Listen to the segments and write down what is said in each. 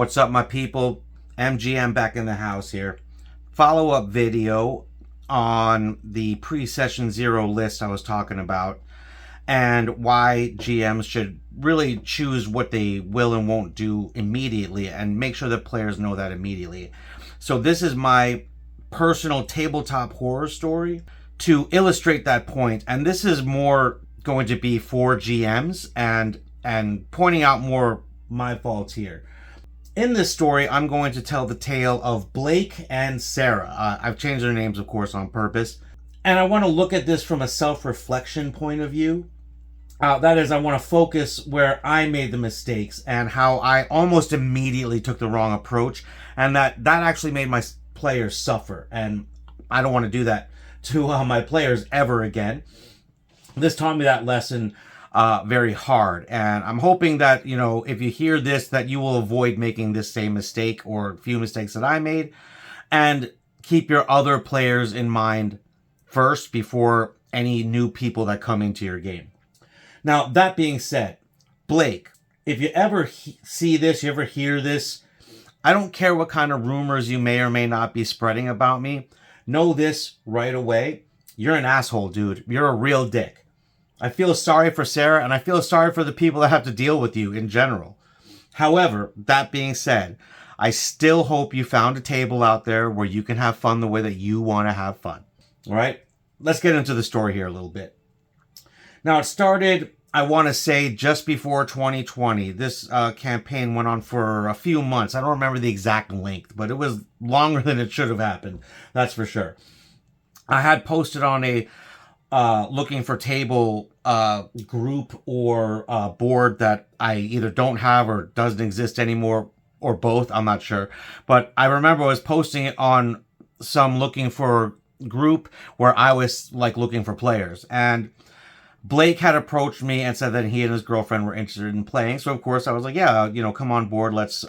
What's up, my people? MGM back in the house here. Follow-up video on the pre-session 0 list I was talking about and why GMs should really choose what they will and won't do immediately and make sure that players know that immediately. So this is my personal tabletop horror story to illustrate that point, and this is more going to be for GMs and pointing out more my faults here. In this story, I'm going to tell the tale of Blake and Sarah. I've changed their names, of course, on purpose. And I want to look at this from a self-reflection point of view. That is, I want to focus where I made the mistakes and how I almost immediately took the wrong approach. And that actually made my players suffer. And I don't want to do that to my players ever again. This taught me that lesson very hard, and I'm hoping that, you know, if you hear this, that you will avoid making this same mistake or a few mistakes that I made, and keep your other players in mind first before any new people that come into your game. Now, that being said, Blake, if you ever see this, you ever hear this, I don't care what kind of rumors you may or may not be spreading about me. Know this right away. You're an asshole, dude. You're a real dick. I feel sorry for Sarah, and I feel sorry for the people that have to deal with you in general. However, that being said, I still hope you found a table out there where you can have fun the way that you want to have fun. All right? Let's get into the story here a little bit. Now, it started, I want to say, just before 2020. This campaign went on for a few months. I don't remember the exact length, but it was longer than it should have happened. That's for sure. I had posted on a looking for table group or board that I either don't have or doesn't exist anymore, or both, I'm not sure. But I remember I was posting it on some looking for group where I was like looking for players. And Blake had approached me and said that he and his girlfriend were interested in playing. So of course I was like, yeah, you know, come on board, let's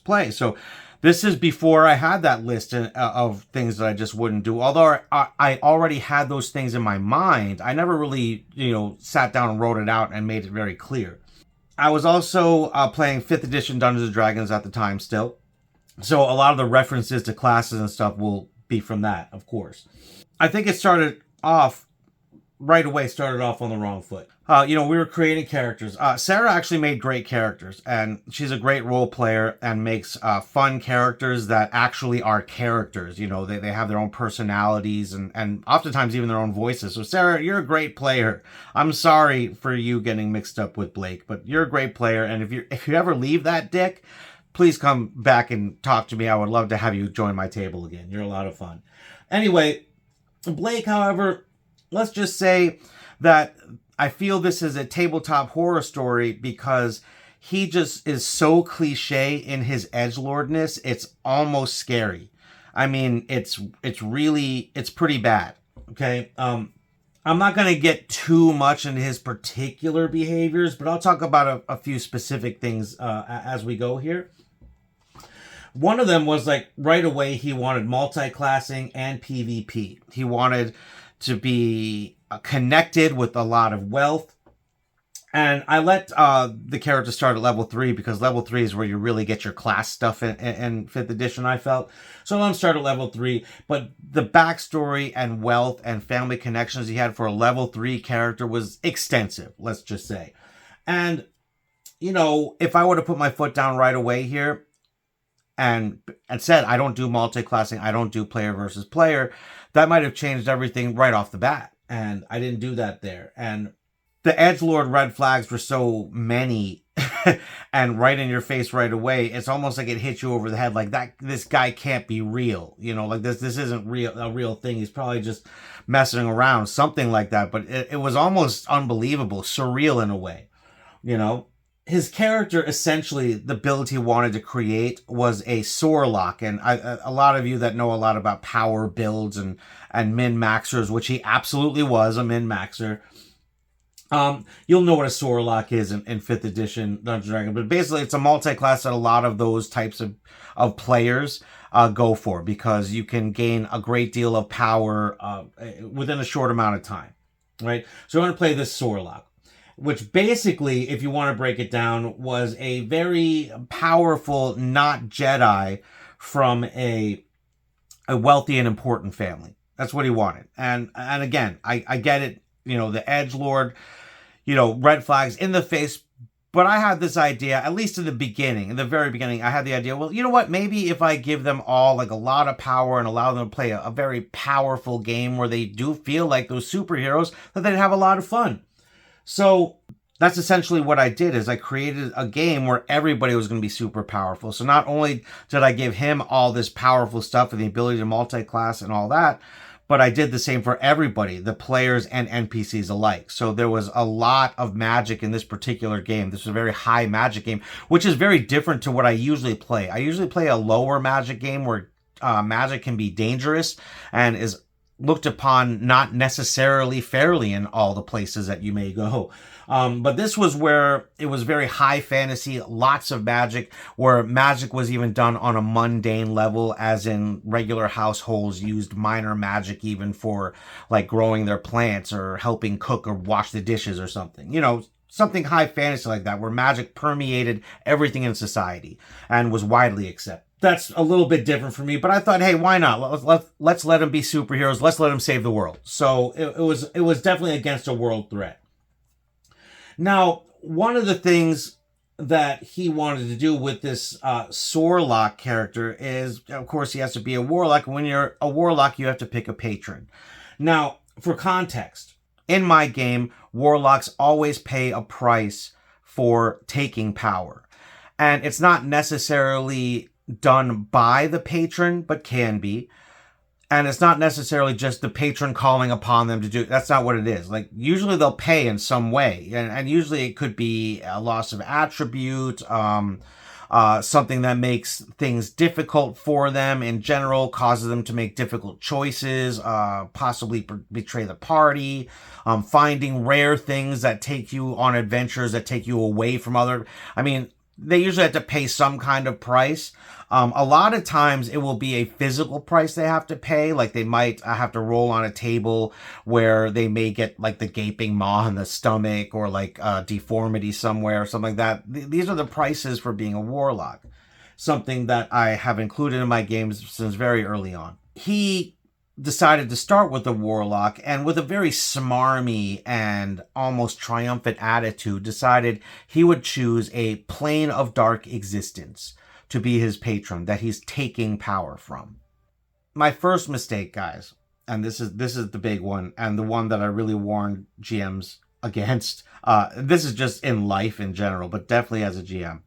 play. So this is before I had that list of things that I just wouldn't do. Although I already had those things in my mind, I never really, you know, sat down and wrote it out and made it very clear. I was also playing 5th edition Dungeons & Dragons at the time still. So a lot of the references to classes and stuff will be from that, of course. I think it started off on the wrong foot. You know, we were creating characters. Sarah actually made great characters, and she's a great role player and makes fun characters that actually are characters. You know, they have their own personalities and oftentimes even their own voices. So Sarah, you're a great player. I'm sorry for you getting mixed up with Blake, but you're a great player. And if you ever leave that dick, please come back and talk to me. I would love to have you join my table again. You're a lot of fun. Anyway, Blake, however, let's just say that I feel this is a tabletop horror story because he just is so cliche in his edgelordness. It's almost scary. I mean, it's pretty bad. Okay. I'm not going to get too much into his particular behaviors, but I'll talk about a few specific things as we go here. One of them was like right away, he wanted multi-classing and PvP. He wanted to be connected with a lot of wealth. And I let the character start at level 3 because level 3 is where you really get your class stuff in 5th edition, I felt. So let him start at level 3. But the backstory and wealth and family connections he had for a level 3 character was extensive, let's just say. And, you know, if I were to put my foot down right away here and said, I don't do multi-classing, I don't do player versus player, that might have changed everything right off the bat. And I didn't do that there. And the edgelord red flags were so many and right in your face right away. It's almost like it hit you over the head. Like that, this guy can't be real. You know, like this isn't a real thing. He's probably just messing around, something like that. But it was almost unbelievable, surreal in a way, you know. His character, essentially, the build he wanted to create was a Soarlock. And a lot of you that know a lot about power builds and min-maxers, which he absolutely was a min-maxer, you'll know what a Soarlock is in 5th edition Dungeons & Dragons. But basically, it's a multi-class that a lot of those types of players go for because you can gain a great deal of power within a short amount of time, right? So I'm going to play this Soarlock. which basically, if you want to break it down, was a very powerful not Jedi from a wealthy and important family. That's what he wanted. And again, I get it, the edgelord, red flags in the face. But I had this idea, at least in the very beginning, I had the idea, well, you know what? Maybe if I give them all like a lot of power and allow them to play a very powerful game where they do feel like those superheroes, that they'd have a lot of fun. So that's essentially what I did, is I created a game where everybody was going to be super powerful. So not only did I give him all this powerful stuff and the ability to multi-class and all that, but I did the same for everybody, the players and NPCs alike. So there was a lot of magic in this particular game. This was a very high magic game, which is very different to what I usually play. I usually play a lower magic game where magic can be dangerous and is looked upon not necessarily fairly in all the places that you may go. But this was where it was very high fantasy, lots of magic, where magic was even done on a mundane level, as in regular households used minor magic even for like growing their plants or helping cook or wash the dishes or something. Something high fantasy like that, where magic permeated everything in society and was widely accepted. That's a little bit different for me, but I thought, hey, why not? Let's let them be superheroes. Let's let them save the world. So it was definitely against a world threat. Now, one of the things that he wanted to do with this Sorlock character is, of course, he has to be a warlock. When you're a warlock, you have to pick a patron. Now, for context, in my game, warlocks always pay a price for taking power. And it's not necessarily done by the patron, but can be. And it's not necessarily just the patron calling upon them to do it. That's not what it is. Like, usually they'll pay in some way. And usually it could be a loss of attribute, something that makes things difficult for them in general, causes them to make difficult choices, possibly betray the party, finding rare things that take you on adventures that take you away from they usually have to pay some kind of price. A lot of times it will be a physical price they have to pay. Like, they might have to roll on a table where they may get like the gaping maw in the stomach, or like a deformity somewhere or something like that. These are the prices for being a warlock. Something that I have included in my games since very early on. He decided to start with the warlock, and with a very smarmy and almost triumphant attitude, decided he would choose a plane of dark existence to be his patron that he's taking power from. My first mistake, guys, and this is the big one, and the one that I really warned GMs against. This is just in life in general, but definitely as a GM.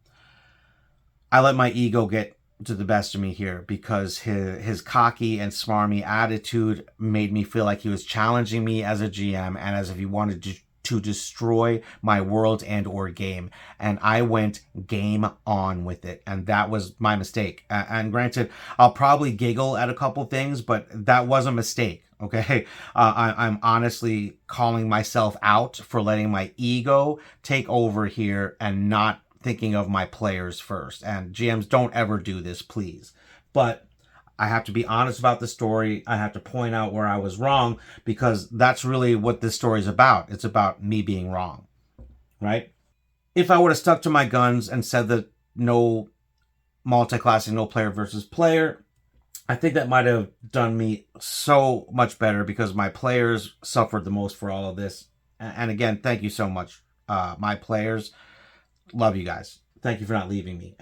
I let my ego get to the best of me here, because his cocky and smarmy attitude made me feel like he was challenging me as a GM, and as if he wanted to destroy my world and or game. And I went game on with it, and that was my mistake. And granted, I'll probably giggle at a couple things, but that was a mistake. Okay, I'm honestly calling myself out for letting my ego take over here and not thinking of my players first. And GMs, don't ever do this, please. But I have to be honest about the story. I have to point out where I was wrong, because that's really what this story is about. It's about me being wrong, right? If I would have stuck to my guns and said that no multi-classing, no player versus player, I think that might have done me so much better, because my players suffered the most for all of this. And again, thank you so much, my players. Love you guys. Thank you for not leaving me.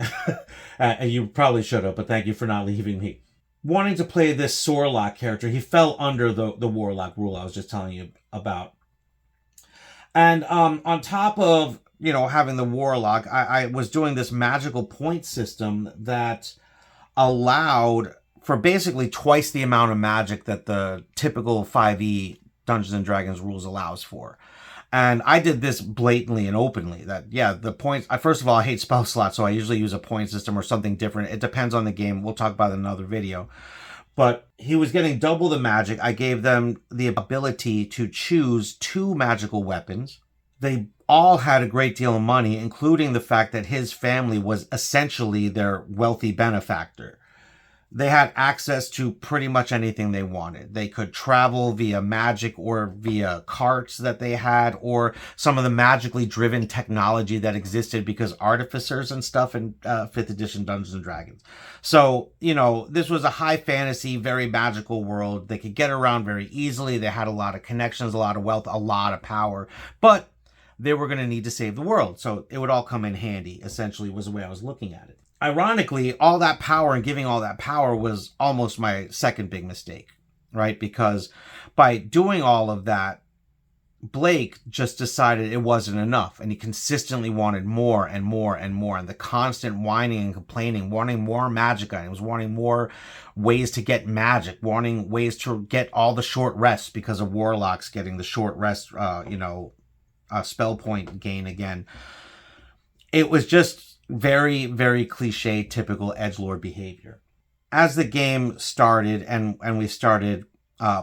And you probably should have, but thank you for not leaving me. Wanting to play this Sorlock character, he fell under the warlock rule I was just telling you about. And on top of, having the warlock, I was doing this magical point system that allowed for basically twice the amount of magic that the typical 5e Dungeons and Dragons rules allows for. And I did this blatantly and openly, that, the points, first of all, I hate spell slots, so I usually use a point system or something different. It depends on the game. We'll talk about it in another video. But he was getting double the magic. I gave them the ability to choose 2 magical weapons. They all had a great deal of money, including the fact that his family was essentially their wealthy benefactor. they had access to pretty much anything they wanted. They could travel via magic or via carts that they had, or some of the magically driven technology that existed because artificers and stuff in 5th edition Dungeons and Dragons. So, you know, this was a high fantasy, very magical world. They could get around very easily. They had a lot of connections, a lot of wealth, a lot of power, but they were going to need to save the world. So it would all come in handy, essentially, was the way I was looking at it. Ironically, all that power and giving all that power was almost my second big mistake, right? Because by doing all of that, Blake just decided it wasn't enough, and he consistently wanted more and more and more, and the constant whining and complaining, wanting more magic items, wanting more ways to get magic, wanting ways to get all the short rests because of warlocks getting the short rest, spell point gain again. It was just very, very cliche, typical edgelord behavior. As the game started and we started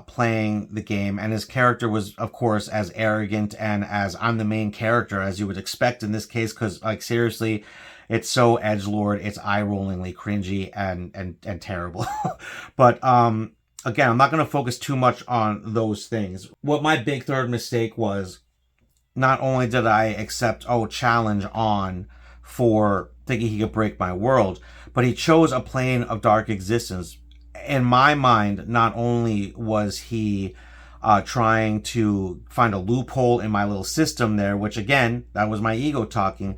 playing the game, and his character was, of course, as arrogant and as I'm the main character as you would expect in this case, because, like, seriously, it's so edgelord, it's eye-rollingly cringy and terrible. But again, I'm not going to focus too much on those things. What my big third mistake was, not only did I accept challenge on for thinking he could break my world, but he chose a plane of dark existence. In my mind, not only was he trying to find a loophole in my little system there, which again, that was my ego talking,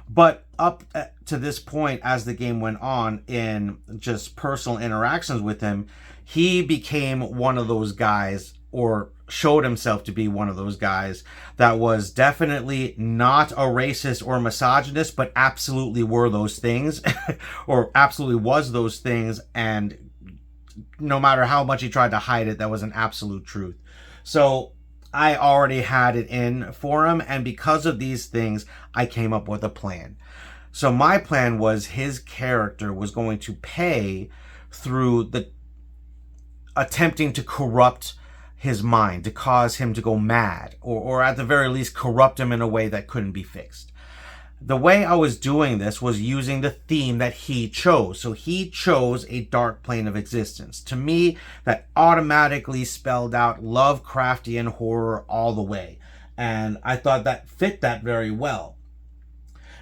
but up to this point, as the game went on, in just personal interactions with him, he became one of those guys, or showed himself to be one of those guys, that was definitely not a racist or misogynist, but absolutely were those things, or absolutely was those things, and no matter how much he tried to hide it, that was an absolute truth. So I already had it in for him, and because of these things, I came up with a plan. So my plan was his character was going to pay through the attempting to corrupt his mind, to cause him to go mad, or at the very least corrupt him in a way that couldn't be fixed. The way I was doing this was using the theme that he chose. So he chose a dark plane of existence. To me, that automatically spelled out Lovecraftian horror all the way. And I thought that fit that very well.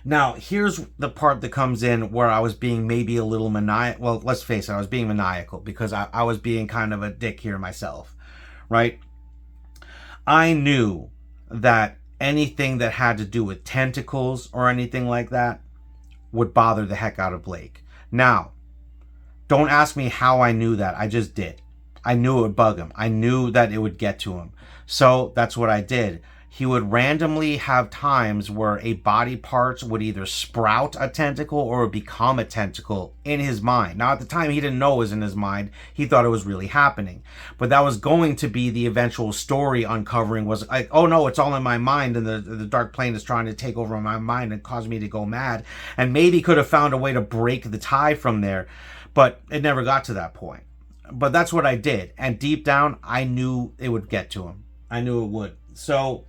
Now, here's the part that comes in where I was being maybe a little maniacal. Well, let's face it, I was being maniacal because I was being kind of a dick here myself, right? I knew that anything that had to do with tentacles or anything like that would bother the heck out of Blake. Now, don't ask me how I knew that. I just did. I knew it would bug him. I knew that it would get to him. So that's what I did. He would randomly have times where a body part would either sprout a tentacle or would become a tentacle in his mind. Now, at the time, he didn't know it was in his mind. He thought it was really happening. But that was going to be the eventual story uncovering, was like, oh no, it's all in my mind, and the dark plane is trying to take over my mind and cause me to go mad. And maybe could have found a way to break the tie from there, but it never got to that point. But that's what I did. And deep down, I knew it would get to him. I knew it would. So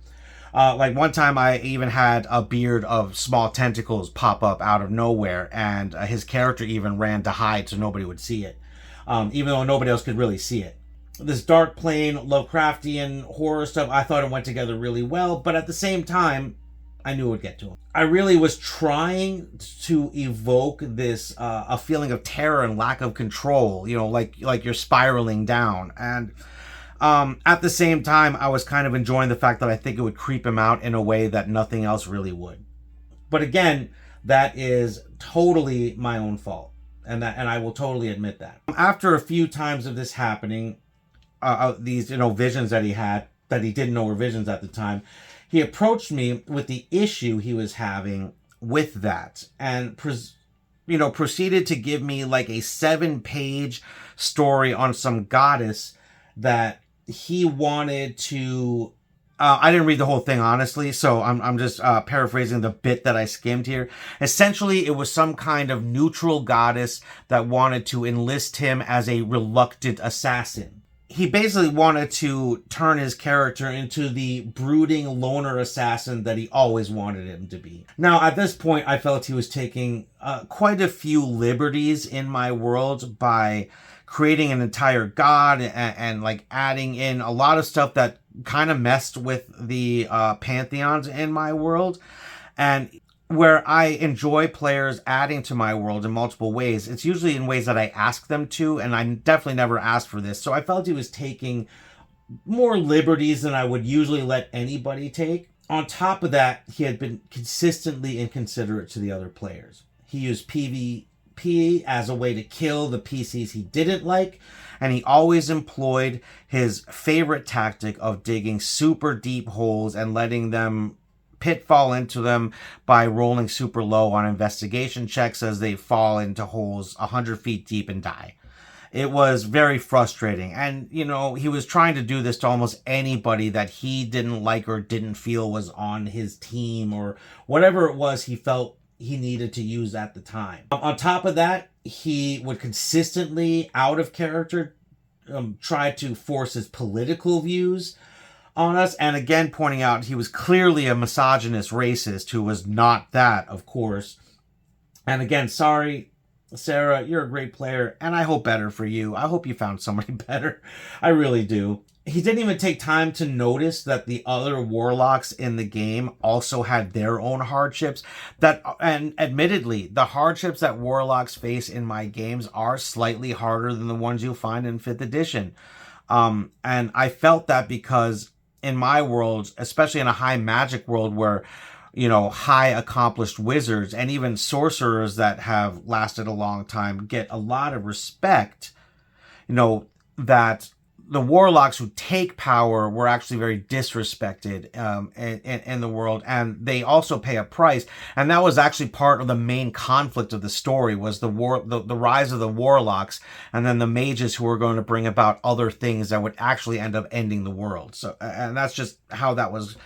like one time I even had a beard of small tentacles pop up out of nowhere, and his character even ran to hide so nobody would see it, even though nobody else could really see it. This dark plane, Lovecraftian horror stuff, I thought it went together really well, but at the same time, I knew it would get to him. I really was trying to evoke this a feeling of terror and lack of control, you know, like you're spiraling down. And at the same time, I was kind of enjoying the fact that I think it would creep him out in a way that nothing else really would. But again, that is totally my own fault, and I will totally admit that. After a few times of this happening, these visions that he had that he didn't know were visions at the time, he approached me with the issue he was having with that, and proceeded to give me like a 7-page story on some goddess that he wanted to. I didn't read the whole thing, honestly, so I'm just paraphrasing the bit that I skimmed here. Essentially, it was some kind of neutral goddess that wanted to enlist him as a reluctant assassin. he basically wanted to turn his character into the brooding loner assassin that he always wanted him to be. Now, at this point, I felt he was taking quite a few liberties in my world by creating an entire god and like adding in a lot of stuff that kind of messed with the pantheons in my world. And where I enjoy players adding to my world in multiple ways, it's usually in ways that I ask them to, and I definitely never asked for this. So I felt he was taking more liberties than I would usually let anybody take. On top of that, he had been consistently inconsiderate to the other players. He used PvP as a way to kill the PCs he didn't like, and he always employed his favorite tactic of digging super deep holes and letting them pitfall into them by rolling super low on investigation checks as they fall into holes 100 feet deep and die. It was very frustrating. And, you know, he was trying to do this to almost anybody that he didn't like or didn't feel was on his team or whatever it was he felt he needed to use at the time. On top of that, he would consistently, out of character, try to force his political views on us, and again pointing out he was clearly a misogynist racist who was not that, of course. And again, sorry, Sarah, you're a great player, and I hope better for you. I hope you found somebody better. I really do. He didn't even take time to notice that the other warlocks in the game also had their own hardships. And admittedly, the hardships that warlocks face in my games are slightly harder than the ones you'll find in 5th edition. And I felt that because in my world, especially in a high magic world where, you know, high accomplished wizards and even sorcerers that have lasted a long time get a lot of respect, you know, that the warlocks who take power were actually very disrespected in the world, and they also pay a price. And that was actually part of the main conflict of the story, was the rise of the warlocks, and then the mages who were going to bring about other things that would actually end up ending the world. So, and that's just how that was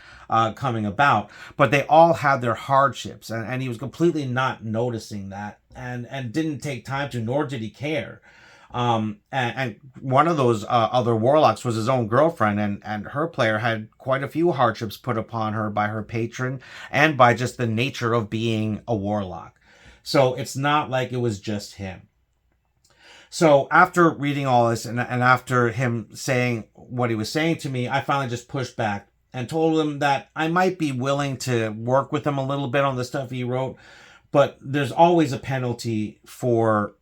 coming about. But they all had their hardships, and he was completely not noticing that, and didn't take time to, nor did he care. And one of those other warlocks was his own girlfriend, and her player had quite a few hardships put upon her by her patron and by just the nature of being a warlock. So it's not like it was just him. So after reading all this and after him saying what he was saying to me, I finally just pushed back and told him that I might be willing to work with him a little bit on the stuff he wrote, but there's always a penalty for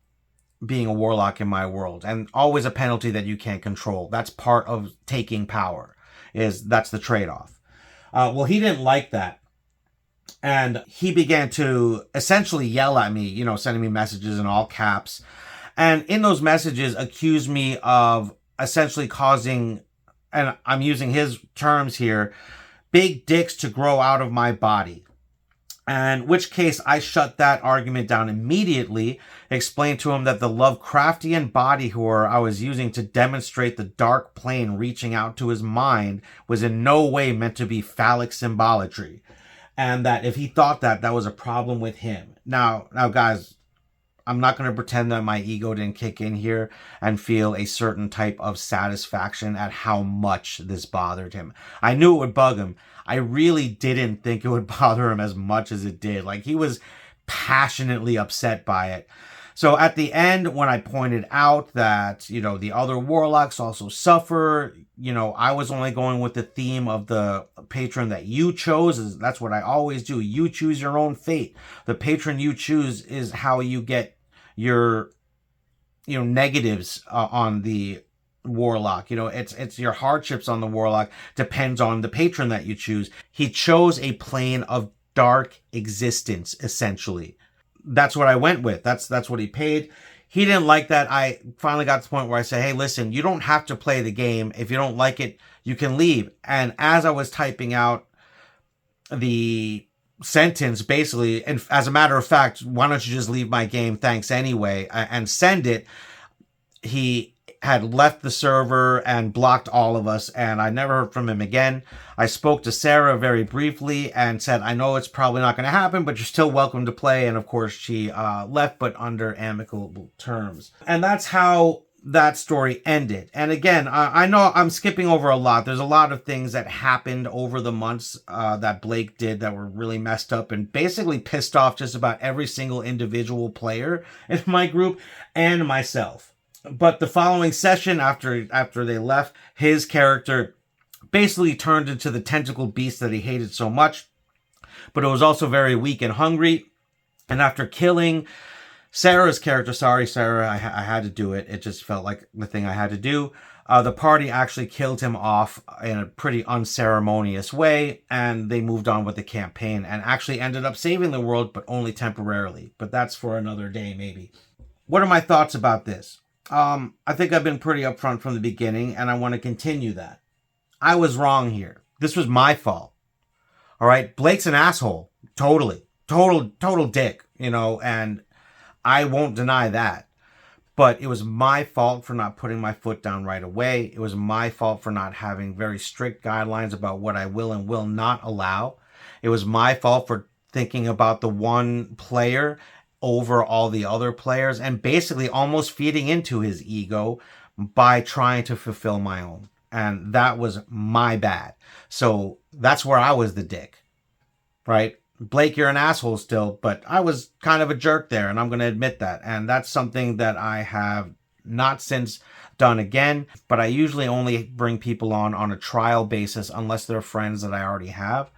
being a warlock in my world, and always a penalty that you can't control. That's part of taking power, that's the trade-off. Well, he didn't like that, and he began to essentially yell at me, you know, sending me messages in all caps, and in those messages accused me of essentially causing, and I'm using his terms here, big dicks to grow out of my body. In which case, I shut that argument down immediately, explained to him that the Lovecraftian body horror I was using to demonstrate the dark plane reaching out to his mind was in no way meant to be phallic symbolatry, and that if he thought that was a problem with him. Now, guys, I'm not going to pretend that my ego didn't kick in here and feel a certain type of satisfaction at how much this bothered him. I knew it would bug him. I really didn't think it would bother him as much as it did. Like, he was passionately upset by it. So at the end, when I pointed out that, you know, the other warlocks also suffer, you know, I was only going with the theme of the patron that you chose. That's what I always do. You choose your own fate. The patron you choose is how you get your, you know, negatives on the warlock. You know, it's your hardships on the warlock depends on the patron that you choose. He chose a plane of dark existence, essentially. That's what I went with. That's what he paid. He didn't like that. I finally got to the point where I said, hey, listen, you don't have to play the game. If you don't like it, you can leave. And as I was typing out the sentence, basically, and as a matter of fact, why don't you just leave my game? Thanks anyway, and send it. He had left the server and blocked all of us, and I never heard from him again. I spoke to Sarah very briefly and said, I know it's probably not going to happen, but you're still welcome to play. And of course, she left, but under amicable terms. And that's how that story ended. And again, I know I'm skipping over a lot. There's a lot of things that happened over the months that Blake did that were really messed up and basically pissed off just about every single individual player in my group and myself. But the following session, after they left, his character basically turned into the tentacle beast that he hated so much. But it was also very weak and hungry. And after killing Sarah's character, sorry, Sarah, I had to do it. It just felt like the thing I had to do. The party actually killed him off in a pretty unceremonious way, and they moved on with the campaign and actually ended up saving the world, but only temporarily. But that's for another day, maybe. What are my thoughts about this? I think I've been pretty upfront from the beginning, and I want to continue that. I was wrong here. This was my fault. All right? Blake's an asshole. Totally. Total dick, and I won't deny that. But it was my fault for not putting my foot down right away. It was my fault for not having very strict guidelines about what I will and will not allow. It was my fault for thinking about the one player over all the other players and basically almost feeding into his ego by trying to fulfill my own. And that was my bad. So that's where I was the dick, right? Blake, you're an asshole still, but I was kind of a jerk there, and I'm going to admit that. And that's something that I have not since done again, but I usually only bring people on a trial basis unless they're friends that I already have.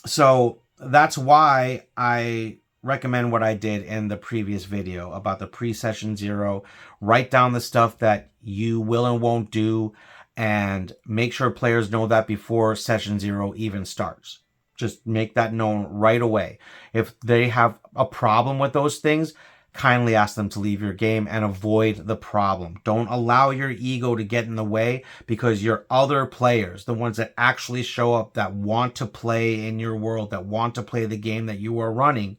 So that's why I recommend what I did in the previous video about the pre-session 0. Write down the stuff that you will and won't do, and make sure players know that before session 0 even starts. Just make that known right away. If they have a problem with those things, kindly ask them to leave your game and avoid the problem. Don't allow your ego to get in the way, because your other players, the ones that actually show up, that want to play in your world, that want to play the game that you are running,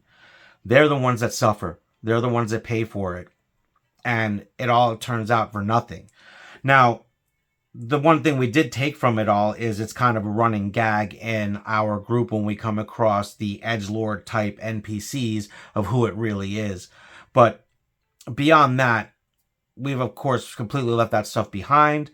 they're the ones that suffer. They're the ones that pay for it. And it all turns out for nothing. Now, the one thing we did take from it all is it's kind of a running gag in our group when we come across the edgelord type NPCs of who it really is. But beyond that, we've of course completely left that stuff behind.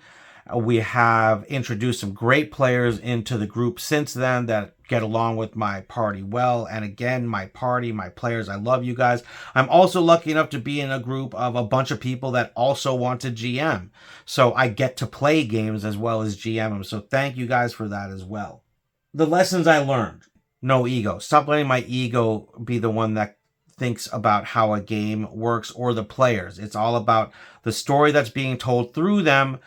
We have introduced some great players into the group since then that get along with my party well. And again, my players, I love you guys. I'm also lucky enough to be in a group of a bunch of people that also want to GM. So I get to play games as well as GM them. So thank you guys for that as well. The lessons I learned: no ego. Stop letting my ego be the one that thinks about how a game works or the players. It's all about the story that's being told through them,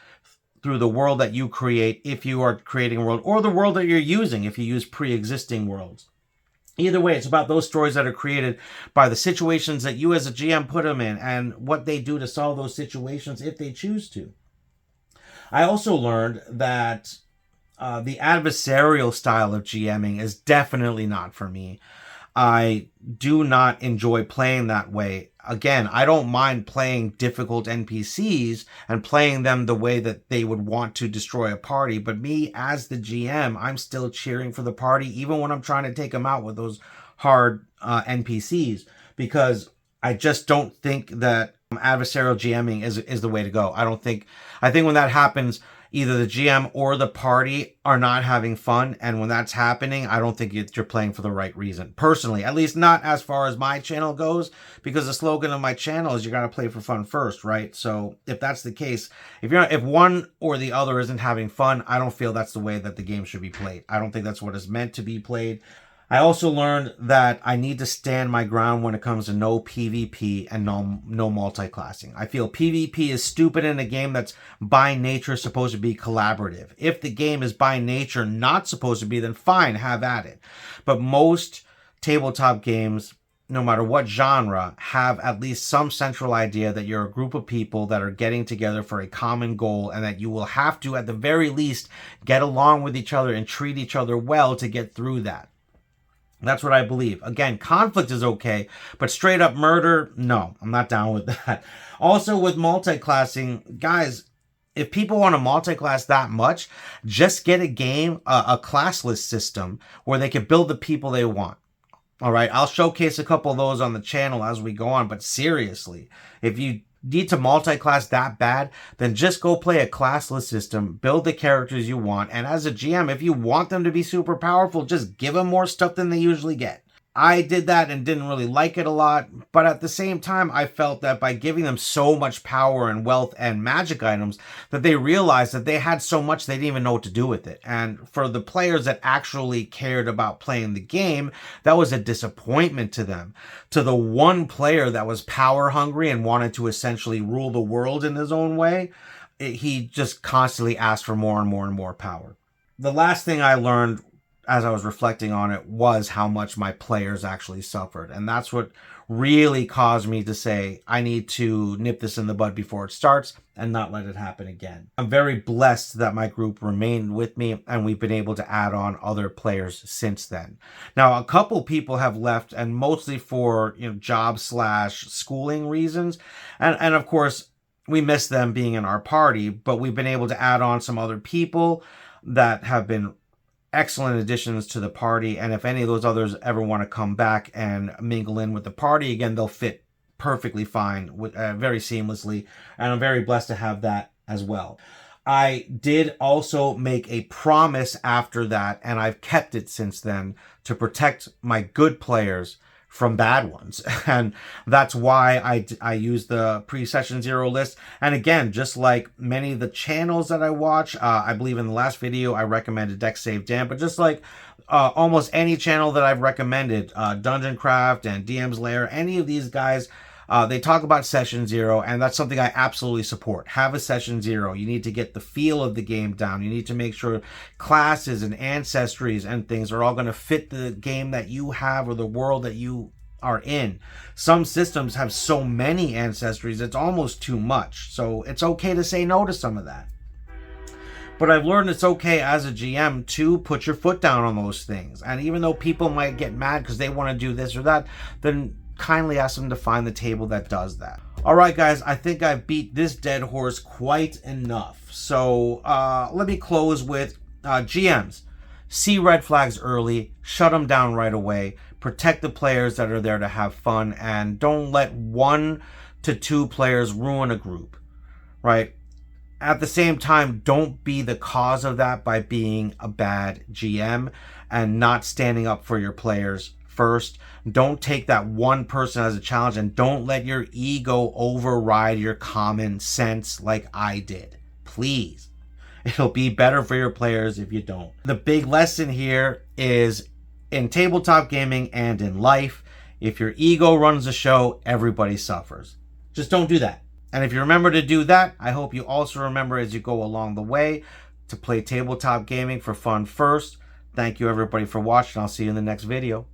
through the world that you create, if you are creating a world, or the world that you're using if you use pre-existing worlds. Either way, it's about those stories that are created by the situations that you as a GM put them in and what they do to solve those situations if they choose to. I also learned that the adversarial style of GMing is definitely not for me. I do not enjoy playing that way. Again, I don't mind playing difficult NPCs and playing them the way that they would want to destroy a party. But me as the GM, I'm still cheering for the party, even when I'm trying to take them out with those hard NPCs, because I just don't think that adversarial GMing is the way to go. I think when that happens, either the GM or the party are not having fun. And when that's happening, I don't think you're playing for the right reason. Personally, at least not as far as my channel goes, because the slogan of my channel is you got to play for fun first, right? So if that's the case, if one or the other isn't having fun, I don't feel that's the way that the game should be played. I don't think that's what is meant to be played. I also learned that I need to stand my ground when it comes to no PvP and no multi-classing. I feel PvP is stupid in a game that's by nature supposed to be collaborative. If the game is by nature not supposed to be, then fine, have at it. But most tabletop games, no matter what genre, have at least some central idea that you're a group of people that are getting together for a common goal, and that you will have to, at the very least, get along with each other and treat each other well to get through that. That's what I believe. Again, conflict is okay, but straight up murder, no, I'm not down with that. Also with multi-classing, guys, if people want to multi-class that much, just get a game, a classless system where they can build the people they want. All right, I'll showcase a couple of those on the channel as we go on, but seriously, if you need to multi-class that bad, then just go play a classless system, build the characters you want, and as a GM, if you want them to be super powerful, just give them more stuff than they usually get. I did that and didn't really like it a lot, but at the same time, I felt that by giving them so much power and wealth and magic items, that they realized that they had so much they didn't even know what to do with it. And for the players that actually cared about playing the game, that was a disappointment to them. To the one player that was power hungry and wanted to essentially rule the world in his own way, he just constantly asked for more and more and more power. The last thing I learned as I was reflecting on it was how much my players actually suffered. And that's what really caused me to say, I need to nip this in the bud before it starts and not let it happen again. I'm very blessed that my group remained with me and we've been able to add on other players since then. Now, a couple people have left, and mostly for, job/schooling reasons. And of course, we miss them being in our party, but we've been able to add on some other people that have been excellent additions to the party, and if any of those others ever want to come back and mingle in with the party again, they'll fit perfectly fine, very seamlessly, and I'm very blessed to have that as well. I did also make a promise after that, and I've kept it since then, to protect my good players from bad ones. And that's why I use the pre-session 0 list. And again, just like many of the channels that I watch, I believe in the last video I recommended Deck Save Dan, but just like almost any channel that I've recommended, Dungeon Craft and DM's Lair, any of these guys, they talk about session 0, and that's something I absolutely support. Have a session 0. You need to get the feel of the game down. You need to make sure classes and ancestries and things are all going to fit the game that you have or the world that you are in. Some systems have so many ancestries, it's almost too much. So it's okay to say no to some of that. But I've learned it's okay as a GM to put your foot down on those things. And even though people might get mad because they want to do this or that, then kindly ask them to find the table that does that. All right, guys, I think I've beat this dead horse quite enough. So let me close with GMs. See red flags early, shut them down right away, protect the players that are there to have fun, and don't let 1 to 2 players ruin a group, right? At the same time, don't be the cause of that by being a bad GM and not standing up for your players first. Don't take that one person as a challenge, and don't let your ego override your common sense like I did. Please. It'll be better for your players if you don't. The big lesson here is in tabletop gaming and in life, if your ego runs the show, everybody suffers. Just don't do that. And if you remember to do that, I hope you also remember as you go along the way to play tabletop gaming for fun first. Thank you everybody for watching. I'll see you in the next video.